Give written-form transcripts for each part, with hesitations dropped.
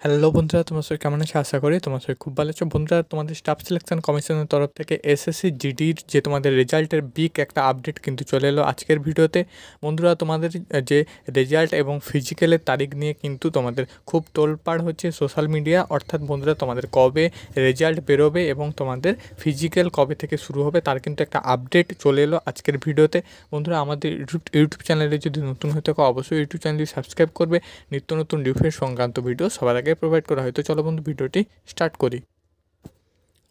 Hello বন্ধুরা, তোমার সবাই কেমন আছে? আশা করি তোমার সবাই খুব ভালো আছো। বন্ধুরা, তোমাদের স্টাফ সিলেকশন কমিশনের তরফ থেকে এসএসসি জিডির যে তোমাদের রেজাল্টের বিগ একটা আপডেট কিন্তু চলে এলো আজকের ভিডিওতে। বন্ধুরা, তোমাদের যে রেজাল্ট এবং ফিজিক্যালের তারিখ নিয়ে কিন্তু তোমাদের খুব তোলপাড় হচ্ছে সোশ্যাল মিডিয়া। অর্থাৎ বন্ধুরা, তোমাদের কবে রেজাল্ট বেরোবে এবং তোমাদের ফিজিক্যাল কবে থেকে শুরু হবে তার কিন্তু একটা আপডেট চলে এলো আজকের ভিডিওতে। বন্ধুরা, আমাদের ইউটিউব চ্যানেলে যদি নতুন হয়ে থাকো অবশ্যই ইউটিউব চ্যানেলটি সাবস্ক্রাইব করবে। নিত্য নতুন ডিফেন্স সংক্রান্ত ভিডিও সবার আগে প্রোভাইড করা হয়। তো চলো বন্ধু, ভিডিওটি স্টার্ট করি।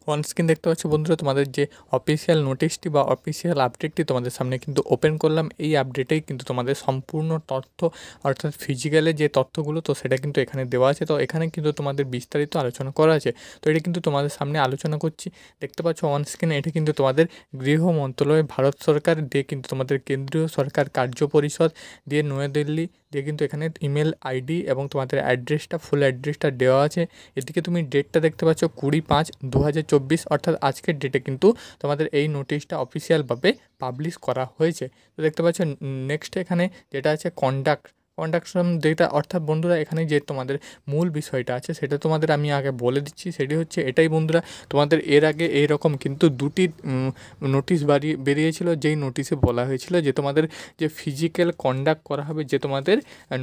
অন স্ক্রিন দেখতে পাচ্ছ বন্ধুরা, তোমাদের যে অফিসিয়াল নোটিশটি বা অফিসিয়াল আপডেটটি তোমাদের সামনে কিন্তু ওপেন করলাম। এই আপডেটেই কিন্তু তোমাদের সম্পূর্ণ তথ্য, অর্থাৎ ফিজিক্যালে যে তথ্যগুলো তো সেটা কিন্তু এখানে দেওয়া আছে। তো এখানে কিন্তু তোমাদের বিস্তারিত আলোচনা করা আছে। তো এটা কিন্তু তোমাদের সামনে আলোচনা করছি। দেখতে পাচ্ছ অন স্ক্রিনে, এটা কিন্তু তোমাদের গৃহ মন্ত্রণালয়, ভারত সরকার দিয়ে কিন্তু তোমাদের কেন্দ্রীয় সরকার কার্য পরিষদ দিয়ে নয়াদিল্লি দিয়ে কিন্তু এখানে ইমেল আইডি এবং তোমাদের অ্যাড্রেসটা, ফুল অ্যাড্রেসটা দেওয়া আছে। এদিকে তুমি ডেটটা দেখতে পাচ্ছ 20/5/2024, অর্থাৎ আজকের ডেটে কিন্তু তোমাদের এই নোটিশটা অফিসিয়ালভাবে পাবলিশ করা হয়েছে। তো দেখতে পাচ্ছ নেক্সট এখানে যেটা আছে কন্ডাকশন যেটা, অর্থাৎ বন্ধুরা এখানে যে তোমাদের মূল বিষয়টা আছে সেটা তোমাদের আমি আগে বলে দিচ্ছি। সেটি হচ্ছে এটাই বন্ধুরা, তোমাদের এর আগে এইরকম কিন্তু দুটি নোটিশ বেরিয়েছিল, যেই নোটিশে বলা হয়েছিল যে তোমাদের যে ফিজিক্যাল কন্ডাক্ট করা হবে, যে তোমাদের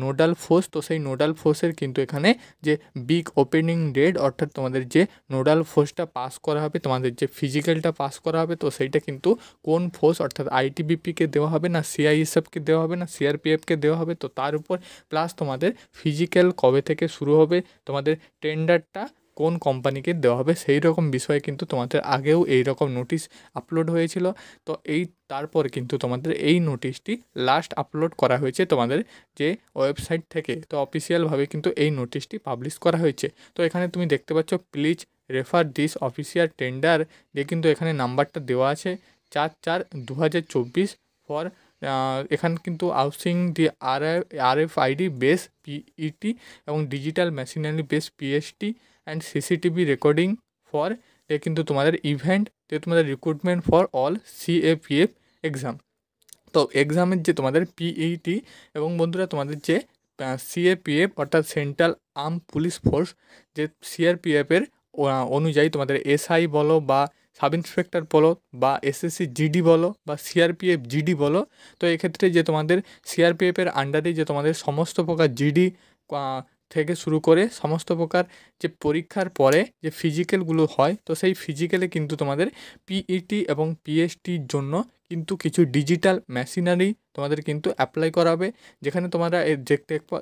নোডাল ফোর্স, তো সেই নোডাল ফোর্সের কিন্তু এখানে যে বিগ ওপেনিং ডেট, অর্থাৎ তোমাদের যে নোডাল ফোর্সটা পাস করা হবে, তোমাদের যে ফিজিক্যালটা পাস করা হবে, তো সেইটা কিন্তু কোন ফোর্স, অর্থাৎ আইটিবিপিকে দেওয়া হবে না সিআইএসএফকে দেওয়া হবে না সিআরপিএফকে দেওয়া হবে, তো তার উপর প্লাস তোমাদের ফিজিক্যাল কবে থেকে শুরু হবে, তোমাদের টেন্ডারটা কোন কোম্পানিকে দেওয়া হবে, সেই রকম বিষয়ে কিন্তু তোমাদের আগেও এই রকম নোটিশ আপলোড হয়েছিল। তো তারপর কিন্তু তোমাদের এই নোটিশটি লাস্ট আপলোড করা হয়েছে তোমাদের যে ওয়েবসাইট থেকে। তো অফিসিয়ালভাবে কিন্তু এই নোটিশটি পাবলিশ করা হয়েছে। তো এখানে তুমি দেখতে পাচ্ছ please refer this official tender দিয়ে কিন্তু এখানে নাম্বারটা দেওয়া আছে 4/4/2024 ফর এখানে কিন্তু হাউসিং দি RFID বেস পিইটি এবং digital machinery base PST and CCTV recording for কিন্তু তোমাদের ইভেন্ট তোমাদের recruitment for all CAPF exam. তো এক্সামের যে তোমাদের পিইটি এবং বন্ধুরা তোমাদের যে সিএপিএফ, অর্থাৎ সেন্ট্রাল আর্ম পুলিশ ফোর্স, যে সিআরপিএফের অনুযায়ী তোমাদের এসআই বলো বা সাব ইন্সপেক্টর বলো বা এসএসসি জিডি বলো বা সিআরপিএফ জিডি বলো, তো এক্ষেত্রে যে তোমাদের সিআরপিএফের আন্ডারে যে তোমাদের সমস্ত প্রকার জিডি থেকে শুরু করে সমস্ত প্রকার যে পরীক্ষার পরে যে ফিজিক্যালগুলো হয়, তো সেই ফিজিক্যালে কিন্তু তোমাদের পিইটি এবং পিএসটির জন্য কিন্তু কিছু ডিজিটাল মেশিনারি তোমাদের কিন্তু অ্যাপ্লাই করা হবে, যেখানে তোমরা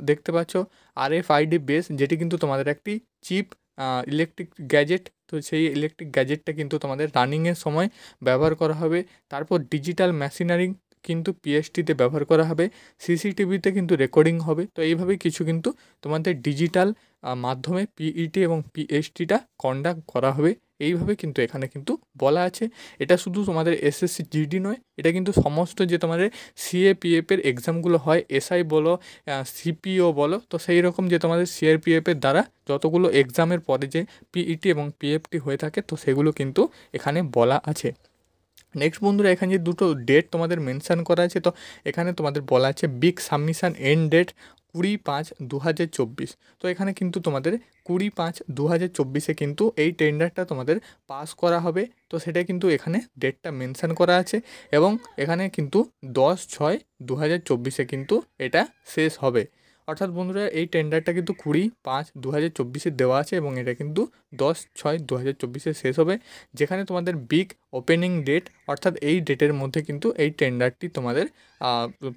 দেখতে পাচ্ছ RFID বেস, যেটি কিন্তু তোমাদের একটি চিপ ইলেকট্রিক গ্যাজেট। তো সেই ইলেকট্রিক গ্যাজেটটা কিন্তু তোমাদের রানিংয়ের সময় ব্যবহার করা হবে। তারপর ডিজিটাল মেশিনারি কিন্তু পিএসটিতে ব্যবহার করা হবে, সিসিটিভিতে কিন্তু রেকর্ডিং হবে। তো এইভাবেই কিছু কিন্তু তোমাদের ডিজিটাল মাধ্যমে পিইটি এবং পিএসটিটা কন্ডাক্ট করা হবে। এইভাবে কিন্তু এখানে কিন্তু বলা আছে। এটা শুধু তোমাদের এসএসসি জিডি নয়, এটা কিন্তু সমস্ত যে তোমাদের সিএপিএফের এক্সামগুলো হয়, এসআই বলো সিপিও বলো, তো সেই রকম যে তোমাদের সিআরপিএফের দ্বারা যতগুলো এক্সামের পরে যে পিইটি এবং পিএফটি হয়ে থাকে, তো সেগুলো কিন্তু এখানে বলা আছে। নেক্সট বন্ধুরা, এখানে যে দুটো ডেট তোমাদের মেনশান করা আছে, তো এখানে তোমাদের বলা আছে বিগ সাবমিশন এন্ড ডেট 20/5/2024। তো এখানে কিন্তু তোমাদের 20/5/2024 কিন্তু এই টেন্ডারটা তোমাদের পাস করা হবে। তো সেটা কিন্তু এখানে ডেটটা মেনশান করা আছে এবং এখানে কিন্তু 10/6/2024 কিন্তু এটা শেষ হবে। অর্থাৎ বন্ধুরা, এই টেন্ডারটা কিন্তু 20/5/2024 দেওয়া আছে এবং এটা কিন্তু 10/6/2024 শেষ হবে, যেখানে তোমাদের বিগ ওপেনিং ডেট, অর্থাৎ এই ডেটের মধ্যে কিন্তু এই টেন্ডারটি তোমাদের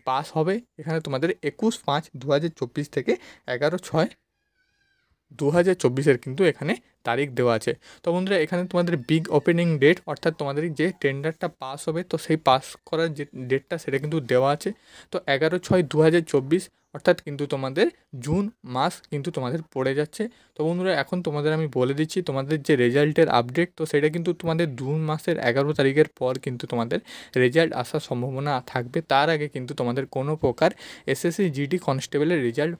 পাস হবে। এখানে তোমাদের 21/5/2024 থেকে 11/6/2024 কিন্তু এখানে তারিখ দেওয়া আছে। তো বন্ধুরা, এখানে তোমাদের বিগ ওপেনিং ডেট, অর্থাৎ তোমাদের যে টেন্ডারটা পাস হবে, তো সেই পাস করার যে ডেটটা সেটা কিন্তু দেওয়া আছে। তো 11/6/2024, অর্থাৎ কিন্তু তোমাদের জুন মাস কিন্তু তোমাদের পড়ে যাচ্ছে। তো বন্ধুরা, এখন তোমাদের আমি বলে দিচ্ছি তোমাদের যে রেজাল্টের আপডেট, তো সেটা কিন্তু তোমাদের জুন মাসের 11 তারিখের পর কিন্তু তোমাদের রেজাল্ট আসার সম্ভাবনা থাকবে। তার আগে কিন্তু তোমাদের কোনো প্রকার এসএসসি জিডি কনস্টেবলের রেজাল্ট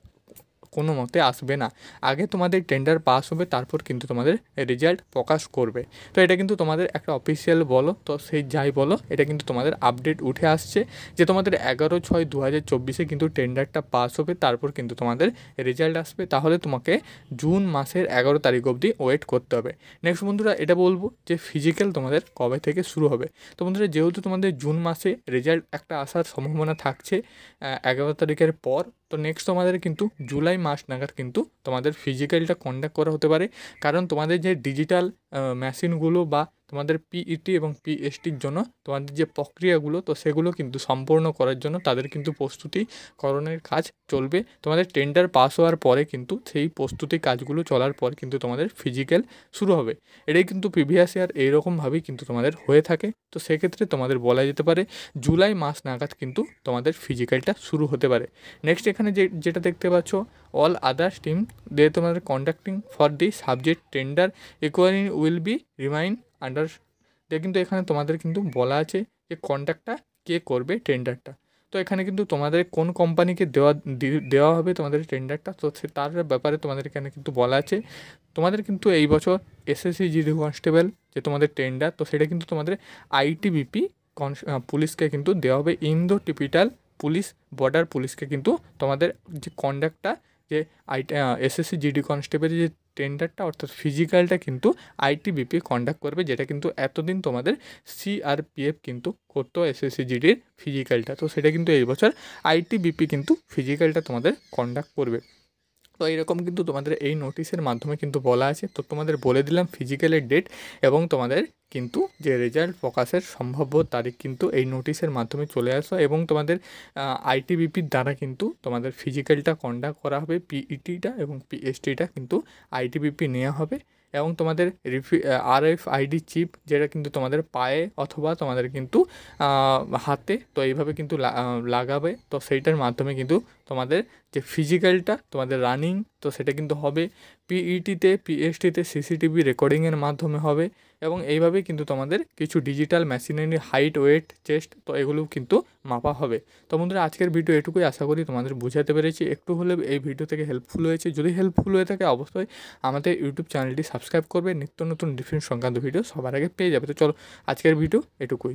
কোনো মতে আসবে না। আগে তোমাদের টেন্ডার পাস হবে, তারপর কিন্তু তোমাদের রেজাল্ট প্রকাশ করবে। তো এটা কিন্তু তোমাদের একটা অফিসিয়াল বলো তো সেই যাই বলো, এটা কিন্তু তোমাদের আপডেট উঠে আসছে যে তোমাদের 11/6/2024 কিন্তু টেন্ডারটা পাস হবে, তারপর কিন্তু তোমাদের রেজাল্ট আসবে। তাহলে তোমাকে জুন মাসের 11 তারিখ অবধি ওয়েট করতে হবে। নেক্সট বন্ধুরা এটা বলবো যে ফিজিক্যাল তোমাদের কবে থেকে শুরু হবে। তো বন্ধুরা যেহেতু তোমাদের জুন মাসে রেজাল্ট একটা আসার সম্ভাবনা থাকছে 11 তারিখের পর, তো নেক্সট তোমাদের কিন্তু জুলাই মাস নাগাদ কিন্তু তোমাদের ফিজিক্যালটা কন্ডাক্ট করা হতে পারে। কারণ তোমাদের যে ডিজিটাল মেশিনগুলো বা তোমাদের পিইটি এবং পিএসটির জন্য তোমাদের যে প্রক্রিয়াগুলো, তো সেগুলো কিন্তু সম্পূর্ণ করার জন্য তাদের কিন্তু প্রস্তুতিকরণের কাজ চলবে। তোমাদের টেন্ডার পাস হওয়ার পরে কিন্তু সেই প্রস্তুতি কাজগুলো চলার পর কিন্তু তোমাদের ফিজিক্যাল শুরু হবে। এটাই কিন্তু প্রিভিয়াস ইয়ার এইরকমভাবেই কিন্তু তোমাদের হয়ে থাকে। তো সেক্ষেত্রে তোমাদের বলা যেতে পারে জুলাই মাস নাগাদ কিন্তু তোমাদের ফিজিক্যালটা শুরু হতে পারে। নেক্সট এখানে যেটা দেখতে পাচ্ছ, অল আদার্স টিম দে তোমাদের conducting for the subject tender inquiring will be remain under. কিন্তু এখানে তোমাদের কিন্তু বলা আছে যে কন্ট্যাক্টটা কে করবে টেন্ডারটা। তো এখানে কিন্তু তোমাদের কোন কোম্পানিকে দেওয়া হবে তোমাদের টেন্ডারটা, তো তার ব্যাপারে তোমাদের এখানে কিন্তু বলা আছে। তোমাদের কিন্তু এই বছর এসএসসি জিডি কনস্টেবল যে তোমাদের টেন্ডার, তো সেটা কিন্তু তোমাদের আইটিবিপি পুলিশকে কিন্তু দেওয়া হবে। ইন্দো টিপিটাল পুলিশ বর্ডার পুলিশকে কিন্তু তোমাদের যে কন্ডাক্টটা যে এসএসসি জিডি কনস্টেবলের যে টেন্ডারটা অর্থাৎ ফিজিক্যালটা কিন্তু আইটিবিপি কন্ডাক্ট করবে, যেটা কিন্তু এতদিন তোমাদের সিআরপিএফ কিন্তু করতো এসএসসি জিডির ফিজিক্যালটা। তো সেটা কিন্তু এই বছর আইটিবিপি কিন্তু ফিজিক্যালটা তোমাদের কন্ডাক্ট করবে। তো এইরকম কিন্তু তোমাদের এই নোটিশের মাধ্যমে কিন্তু বলা আছে। তো তোমাদের বলে দিলাম ফিজিক্যালের ডেট এবং তোমাদের কিন্তু যে রেজাল্ট প্রকাশের সম্ভাব্য তারিখ কিন্তু এই নোটিশের মাধ্যমে চলে আসো, এবং তোমাদের আইটিবিপির দ্বারা কিন্তু তোমাদের ফিজিক্যালটা কন্ডাক্ট করা হবে। পিইটিটা এবং পিএসটিটা কিন্তু আইটিবিপি নেওয়া হবে, এবং তোমাদের আরএফআইডি চিপ যেটা কিন্তু তোমাদের পায়ে অথবা তোমাদের কিন্তু হাতে, তো এইভাবে কিন্তু লাগাবে। তো সেইটার মাধ্যমে কিন্তু তোমাদের যে ফিজিক্যালটা তোমাদের রানিং, তো সেটা কিন্তু হবে। পিইটিতে পিএসটিতে সিসিটিভি রেকর্ডিংয়ের মাধ্যমে হবে, এবং এইভাবেই কিন্তু তোমাদের কিছু digital machinery height weight chest তো এগুলোও কিন্তু মাপা হবে। তো বন্ধুরা আজকের ভিডিও এটুকুই, আশা করি তোমাদের বোঝাতে পেরেছি। একটু হলে এই ভিডিও থেকে হেল্পফুল হয়েছে। যদি হেল্পফুল হয়ে থাকে অবশ্যই আমাদের ইউটিউব চ্যানেলটি সাবস্ক্রাইব করবে, নিত্য নতুন ডিফেন্স সংক্রান্ত ভিডিও সবার আগে পেয়ে যাবে। তো চলো আজকের ভিডিও এটুকুই।